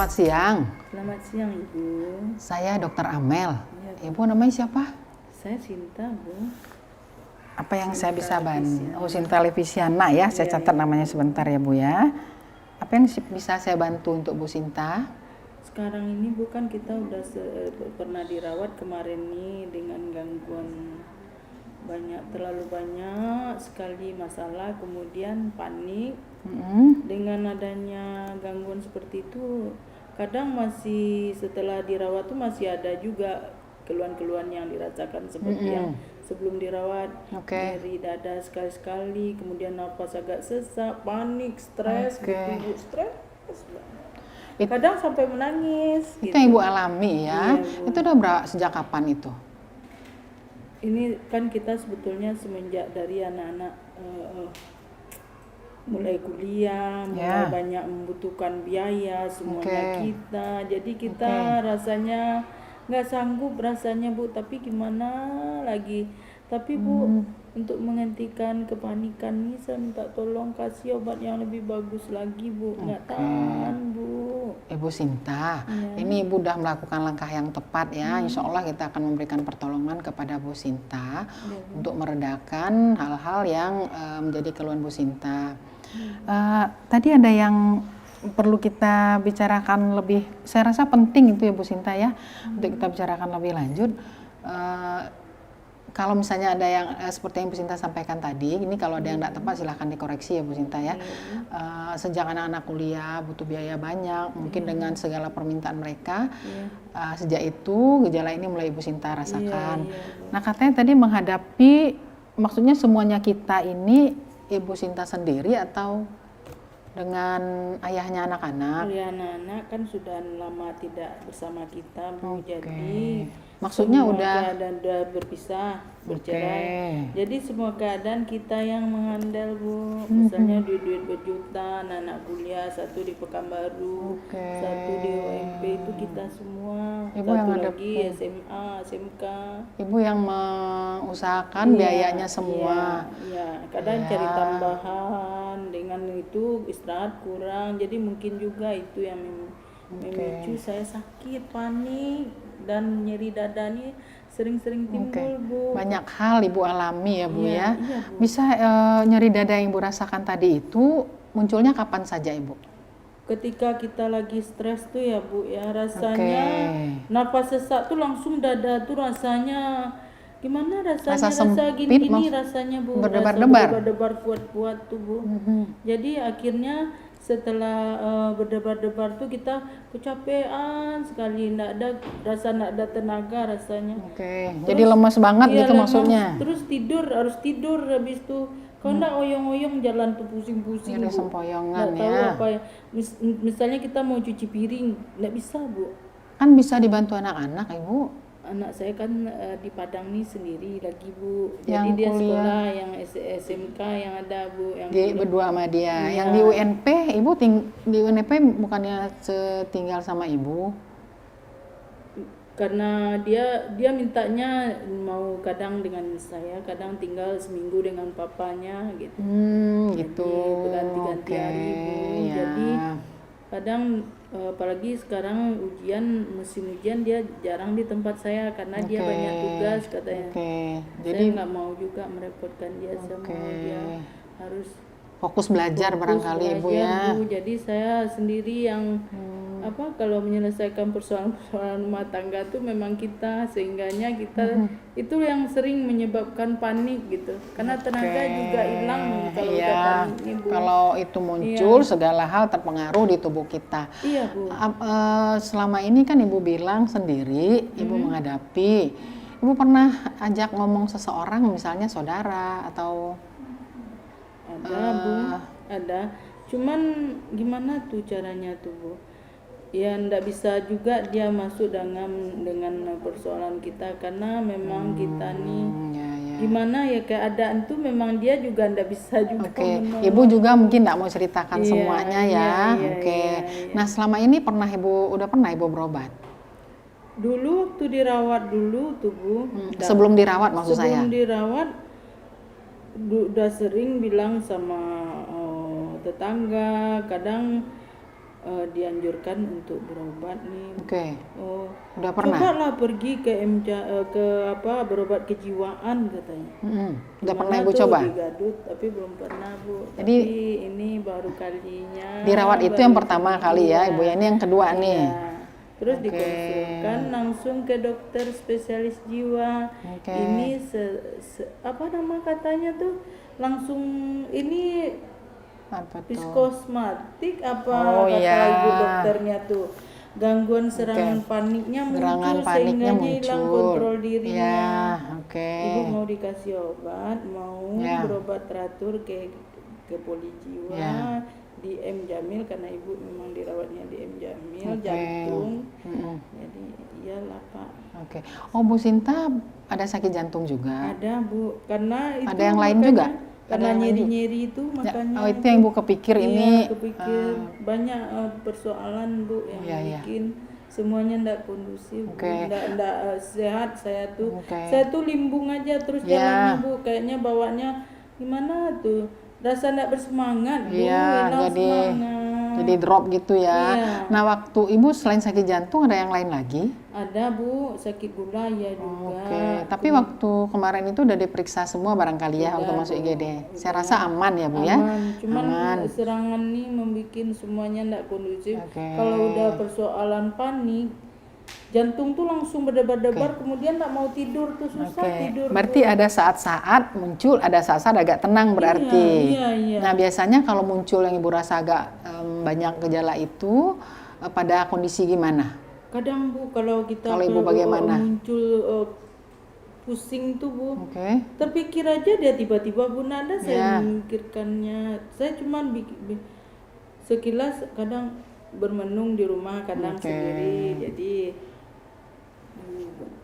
Selamat siang. Selamat siang, Ibu. Saya Dr. Amel. Iya, Bu. Ibu namanya siapa? Saya Sinta, Bu. Apa yang saya Sinta bisa bantu? Levisiana. Oh, Sinta Levisiana ya. Saya Iya, catat iya. namanya sebentar ya, Bu ya. Apa yang bisa saya bantu untuk Bu Sinta? Sekarang ini bukan kita udah pernah dirawat kemarin nih dengan gangguan terlalu banyak sekali masalah, kemudian panik. Dengan adanya gangguan seperti itu, kadang masih setelah dirawat tuh masih ada juga keluhan-keluhan yang dirasakan seperti yang sebelum dirawat. Oke. Nyeri dada sekali-sekali, kemudian napas agak sesak, panik, stres, Oke. gitu, Bu. Stres banget. Kadang sampai menangis. Itu gitu. yang Ibu alami ya. Iya, Bu. Itu udah sejak kapan itu? Ini kan kita sebetulnya semenjak dari anak-anak mulai kuliah, mulai Ya. banyak membutuhkan biaya semuanya Oke. kita. Jadi kita rasanya nggak sanggup rasanya, Bu. Tapi gimana lagi? Tapi Bu, untuk menghentikan kepanikan ini saya minta tolong kasih obat yang lebih bagus lagi, Bu. Nggak tahan, Bu. Ibu Sinta, Iya. ini Ibu udah melakukan langkah yang tepat ya. Insya Allah kita akan memberikan pertolongan kepada Bu Sinta untuk meredakan hal-hal yang menjadi keluhan Bu Sinta. Tadi ada yang perlu kita bicarakan lebih, saya rasa penting itu ya Bu Sinta ya, untuk kita bicarakan lebih lanjut. Kalau misalnya ada yang seperti yang Bu Sinta sampaikan tadi, ini kalau ada yang tidak tepat silahkan dikoreksi ya Bu Sinta ya. Sejak anak-anak kuliah butuh biaya banyak, mungkin dengan segala permintaan mereka, sejak itu gejala ini mulai Ibu Sinta rasakan. Nah katanya tadi menghadapi, maksudnya semuanya kita ini Ibu Sinta sendiri atau dengan ayahnya anak-anak? Kuliah anak-anak kan sudah lama tidak bersama kita, Bu. Jadi Maksudnya semua udah keadaan udah berpisah, bercerai. Jadi semua keadaan kita yang mengandal, Bu. Misalnya duit berjuta, anak kuliah, satu di Pekanbaru, satu di UMP, itu kita semua. Ibu Satu yang lagi SMA, SMK. Ibu yang mengusahakan biayanya semua. Iya, kadang cari tambahan, dengan itu istirahat kurang. Jadi mungkin juga itu yang memicu saya sakit, panik, dan nyeri dada nih sering-sering timbul, Bu. Banyak hal Ibu alami ya Bu ya. Iya, Bu. Bisa nyeri dada yang Ibu rasakan tadi itu munculnya kapan saja Ibu? Ketika kita lagi stres tuh ya, Bu ya, rasanya napas sesak tuh langsung dada tuh rasanya gimana rasanya, rasa gini rasanya, Bu. Berdebar-debar kuat-kuat tuh, Bu. Jadi akhirnya setelah berdebar-debar tuh kita kecapean sekali, ndak ada tenaga rasanya. Jadi lemas banget gitu lemas, maksudnya. Terus harus tidur habis itu. Kalau ndak oyong-oyong jalan tuh pusing-pusing, Jadi Bu. sempoyongan Nggak tahu ya. apa ya. Misalnya kita mau cuci piring, nggak bisa, Bu. Kan bisa dibantu anak-anak Ibu. Anak saya kan di Padang nih sendiri lagi, Bu. Jadi Yang dia kuliah. sekolah yang SMK yang ada, Bu. Yang Di berdua sama dia. Yang di UNP, Ibu di UNP bukannya tinggal sama Ibu? Karena dia mintanya mau kadang dengan saya, kadang tinggal seminggu dengan papanya gitu. Gitu. Jadi berganti-ganti hari, Bu. Ya. Jadi kadang apalagi sekarang musim ujian dia jarang di tempat saya karena dia banyak tugas katanya. Jadi saya nggak mau juga merepotkan dia, saya mau dia harus fokus belajar barangkali Ibu ya. Bu. Jadi saya sendiri yang kalau menyelesaikan persoalan rumah tangga tuh memang kita, sehingganya kita itu yang sering menyebabkan panik gitu. Karena tenaga juga hilang kalau udah panik nih, Bu. Kalau itu muncul segala hal terpengaruh di tubuh kita. Iya, Bu. Selama ini kan Ibu bilang sendiri Ibu menghadapi. Ibu pernah ajak ngomong seseorang misalnya saudara atau ada, Bu. Ada. Cuman gimana tuh caranya tuh, Bu? Ya ndak bisa juga dia masuk dengan persoalan kita karena memang kita nih gimana ya keadaan tuh memang dia juga ndak bisa juga. Ibu juga mungkin ndak mau ceritakan semuanya ya. Nah selama ini udah pernah Ibu berobat? Dulu waktu dirawat dulu tuh, Bu. Sebelum dirawat maksud saya? Sebelum dirawat udah sering bilang sama tetangga, kadang dianjurkan untuk berobat nih. Oke. Oh, Udah pernah? cobalah pergi ke berobat kejiwaan katanya. Udah Gimana pernah Ibu tuh coba? di Gadut, tapi belum pernah Bu. Jadi, Tapi ini baru kalinya. Dirawat itu baru yang pertama ini, kali ya, Ibu ya. Ini yang kedua iya. nih. Terus Oke. dikonsulkan langsung ke dokter spesialis jiwa. Oke. Ini apa nama katanya tuh? Langsung ini Apa tuh? psikosmatik apa Oh, kata iya. ibu dokternya tuh, gangguan serangan paniknya Serangan muncul paniknya sehingga dia hilang muncul. kontrol dirinya. Ya, oke. Ibu mau dikasih obat, mau Ya. berobat teratur ke polijiwa Ya. di M Jamil karena ibu memang dirawatnya di M Jamil Oke. jantung. Mm-mm. Jadi iyalah Pak. Oke. Oh, Bu Sinta ada sakit jantung juga? Ada Bu, karena itu Ada yang lain makanya- juga? Ada Karena yang lain juga? nyeri-nyeri itu Ya, makanya. oh, itu yang Ibu kepikir Iya, ini. kepikir banyak persoalan Bu yang Iya, iya. bikin semuanya ndak kondusif, Bu. Oke. Ndak sehat saya tuh. Oke. Saya tuh limbung aja terus Ya. jalannya Bu, kayaknya bawanya gimana tuh? Rasa ndak bersemangat Bu, Iya, hilang semangat. jadi drop gitu ya. Iya. Nah, waktu Ibu selain sakit jantung ada yang lain lagi? Ada Bu, sakit gula ya juga. Oke, tapi waktu kemarin itu udah diperiksa semua barangkali ya waktu Udah, masuk Bu. IGD. Saya rasa aman ya Bu ya? Aman, cuman Aman. serangan nih membuat semuanya ndak kondusif. Oke. Kalau udah persoalan panik, jantung tuh langsung berdebar-debar, kemudian tak mau tidur tuh susah Oke, tidur. berarti Bu. ada saat-saat muncul, ada saat-saat agak tenang berarti. Iya. Nah, biasanya kalau muncul yang Ibu rasa agak banyak gejala itu pada kondisi gimana? Kadang Bu kalau kita Kalau Ibu bagaimana? muncul pusing tuh Bu, Oke. terpikir aja dia tiba-tiba Bu nada Ya. saya memikirkannya. Saya cuma sekilas kadang bermenung di rumah, kadang Oke. sendiri. Jadi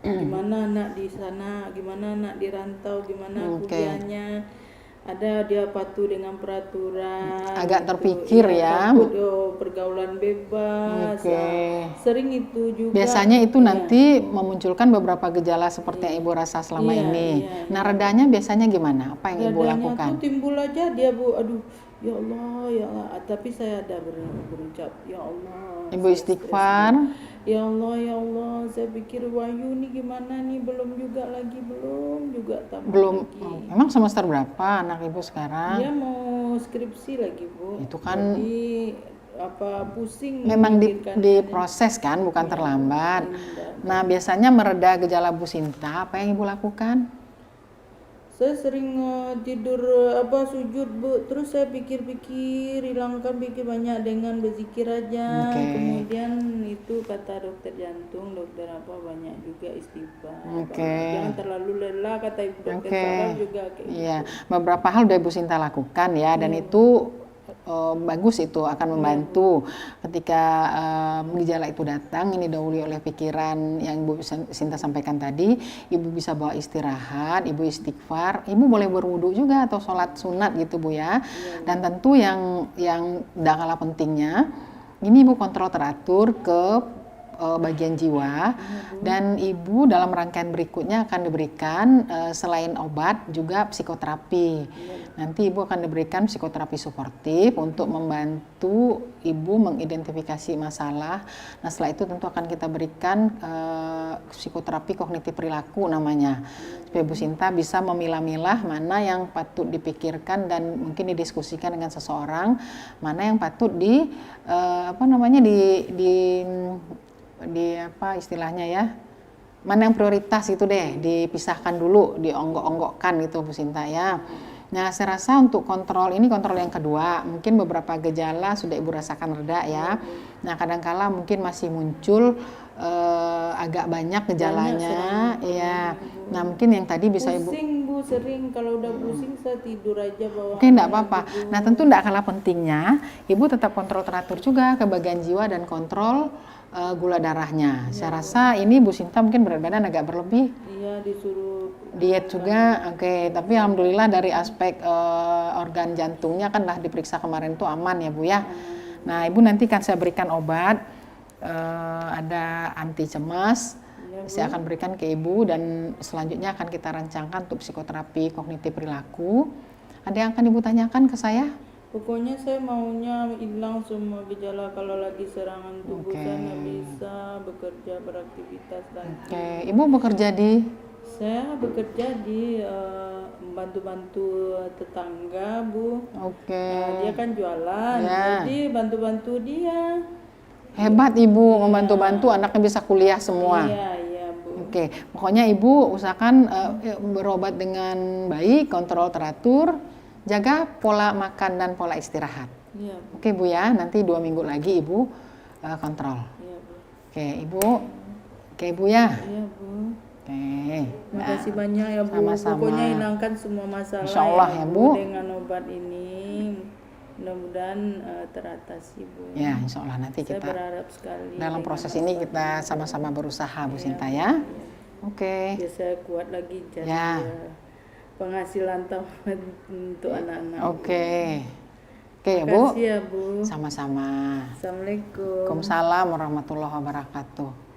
gimana nak di sana, gimana nak di rantau, gimana Oke. kuliahnya, ada dia patuh dengan peraturan, Agak gitu. terpikir ya. takut pergaulan bebas. Oke. Sering itu juga. Biasanya itu Iya. nanti memunculkan beberapa gejala seperti yang Ibu rasa selama Iya, ini. iya, Nah, redanya biasanya gimana? Apa yang Ibu Dadanya lakukan? tuh timbul aja dia Bu, aduh ya Allah. Tapi saya ada berucap ya Allah. Ibu saya istighfar. stres. Ya Allah, saya pikir Wahyu nih gimana nih, belum juga tamat Belum. lagi. Oh, emang semester berapa anak Ibu sekarang? Dia mau skripsi lagi Bu. Itu kan jadi pusing memang memikirkan diproses kan, bukan terlambat. Nah, biasanya mereda gejala Bu Sinta, apa yang Ibu lakukan? Saya sering tidur sujud Bu, terus saya pikir-pikir, hilangkan pikir banyak dengan berzikir aja. Oke. Kemudian itu kata dokter jantung, dokter banyak juga istighfar. Oke. Jangan terlalu lelah kata ibu dokter Oke. Sarah juga kayak Iya, beberapa hal udah Ibu Sinta lakukan ya, dan itu bagus, itu akan membantu ketika gejala itu datang. Ini dahului oleh pikiran yang Ibu Sinta sampaikan tadi. Ibu bisa bawa istirahat, Ibu istighfar, Ibu boleh berwudu juga atau sholat sunat gitu Bu ya. Dan tentu yang tidak kalah pentingnya, ini Ibu kontrol teratur ke bagian jiwa, dan Ibu dalam rangkaian berikutnya akan diberikan selain obat juga psikoterapi. Nanti Ibu akan diberikan psikoterapi suportif untuk membantu Ibu mengidentifikasi masalah. Nah, setelah itu tentu akan kita berikan psikoterapi kognitif perilaku namanya, supaya Bu Sinta bisa memilah-milah mana yang patut dipikirkan dan mungkin didiskusikan dengan seseorang, mana yang patut istilahnya ya, mana yang prioritas itu deh, dipisahkan dulu, dionggok-onggokkan gitu Bu Sinta ya. Nah, saya rasa untuk kontrol ini kontrol yang kedua, mungkin beberapa gejala sudah Ibu rasakan reda ya. Nah, kadangkala mungkin masih muncul agak banyak gejalanya, ya. Nah, mungkin yang tadi bisa Ibu. Pusing Bu, sering kalau udah pusing saya tidur aja bawaan. Oke, enggak apa-apa. Nah, tentu enggak kalah pentingnya, Ibu tetap kontrol teratur juga ke bagian jiwa dan kontrol gula darahnya. Saya rasa ini Bu Sinta mungkin berat badan agak berlebih. Iya, disuruh Diet juga, oke. Tapi alhamdulillah dari aspek organ jantungnya kan lah diperiksa kemarin tuh aman ya Bu ya. Nah, Ibu nanti kan saya berikan obat, ada anti cemas. Saya akan berikan ke Ibu, dan selanjutnya akan kita rancangkan untuk psikoterapi kognitif perilaku. Ada yang akan Ibu tanyakan ke saya? Pokoknya saya maunya hilang semua gejala. Kalau lagi serangan tubuh Oke. saya nggak bisa bekerja, beraktivitas lagi. Oke, Ibu bekerja di Saya bekerja di bantu-bantu tetangga, Bu. Oke. Dia kan jualan, Ya. jadi bantu-bantu dia. Hebat Ibu membantu-bantu anaknya bisa kuliah semua. Iya, iya, Bu. Oke, pokoknya Ibu usahakan berobat dengan baik, kontrol teratur, jaga pola makan dan pola istirahat. Iya, Bu. Oke Bu ya, nanti 2 minggu lagi Ibu kontrol. Iya, Bu. Oke Ibu, oke Ibu ya. Iya, Bu. Oke. Makasih banyak ya, Bu. Sama-sama. Pokoknya hilangkan semua masalah Insya Allah ya, Bu. dengan obat ini. Mudah-mudahan teratasi, Bu. Ya, insya Allah nanti Saya kita berharap sekali dalam dengan proses ini obat kita sama-sama berusaha Bu Iya, Sinta ya. iya. Oke. Biar saya kuat lagi jadi Ya. penghasilan tambahan untuk anak-anak. Oke. Oke ya Bu. Makasih ya, Bu. Sama-sama. Assalamualaikum. Waalaikumsalam warahmatullahi wabarakatuh.